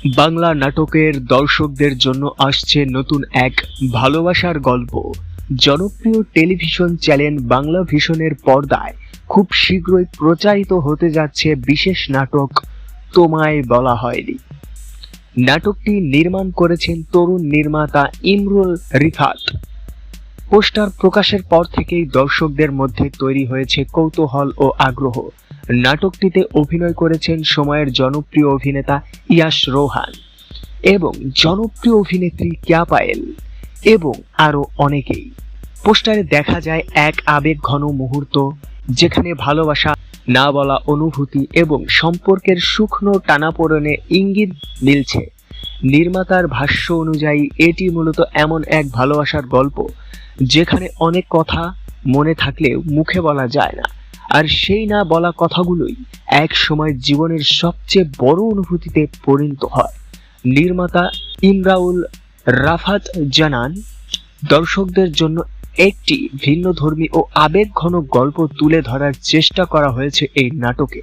বাংলা নাটকের দর্শকদের জন্য আসছে নতুন এক ভালোবাসার গল্প। জনপ্রিয় টেলিভিশন চ্যানেল বাংলা ভিশনের পর্দায় খুব শীঘ্রই প্রচারিত হতে যাচ্ছে বিশেষ নাটক তোমায় বলা হয়নি। নাটকটি নির্মাণ করেছেন তরুণ নির্মাতা ইমরুল রিফাত। পোস্টার প্রকাশের পর থেকেই দর্শকদের মধ্যে তৈরি হয়েছে কৌতূহল ও আগ্রহ। নাটকটিতে অভিনয় করেছেন সময়ের জনপ্রিয় অভিনেতা ইয়াশ রোহান এবং জনপ্রিয় অভিনেত্রী কেয়া পায়েল এবং আরো অনেকেই। পোস্টারে দেখা যায় এক আবেগঘন মুহূর্ত, যেখানে ভালোবাসা, না বলা অনুভূতি এবং সম্পর্কের শুকনো টানাপোড়েনে ইঙ্গিত মিলছে। নির্মাতার ভাষ্য অনুযায়ী এটি মূলত এমন এক ভালোবাসার গল্প যেখানে অনেক কথা মনে থাকলেও মুখে বলা যায় না, আর সেই না বলা কথাগুলোই এক সময় জীবনের সবচেয়ে বড় অনুভূতিতে পরিণত হয়। নির্মাতা ইমরাউল রাফাত জানান, দর্শকদের জন্য একটি ভিন্নধর্মী ও আবেগঘন গল্প তুলে ধরার চেষ্টা করা হয়েছে এই নাটকে।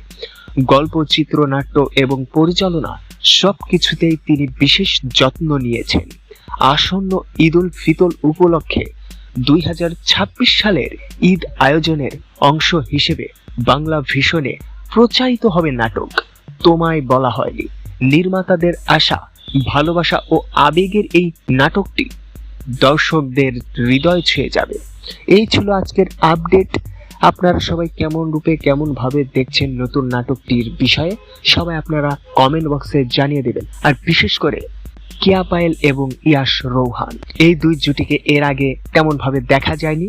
গল্প, চিত্রনাট্য এবং পরিচালনা সবকিছুতেই তিনি বিশেষ যত্ন নিয়েছেন। আসন্ন ঈদ উল ফিতর উপলক্ষে 2026 সালের ঈদ আয়োজনের অংশ হিসেবে বাংলা ভিশনে প্রচারিত হবে নাটক তোমায় বলা হয়নি। নির্মাতাদের আশা, ভালোবাসা ও আবেগের এই নাটকটি দর্শকদের হৃদয় ছুঁয়ে যাবে। এই ছিল আজকের আপডেট। আপনারা সবাই কেমন রূপে কেমন ভাবে দেখছেন নতুন নাটকটির বিষয়ে সবাই আপনারা কমেন্ট বক্সে জানিয়ে দেবেন। আর বিশেষ করে কেয়া পায়েল এবং ইয়াশ রোহান, এই দুই জুটিকে এর আগে তেমন ভাবে দেখা যায়নি।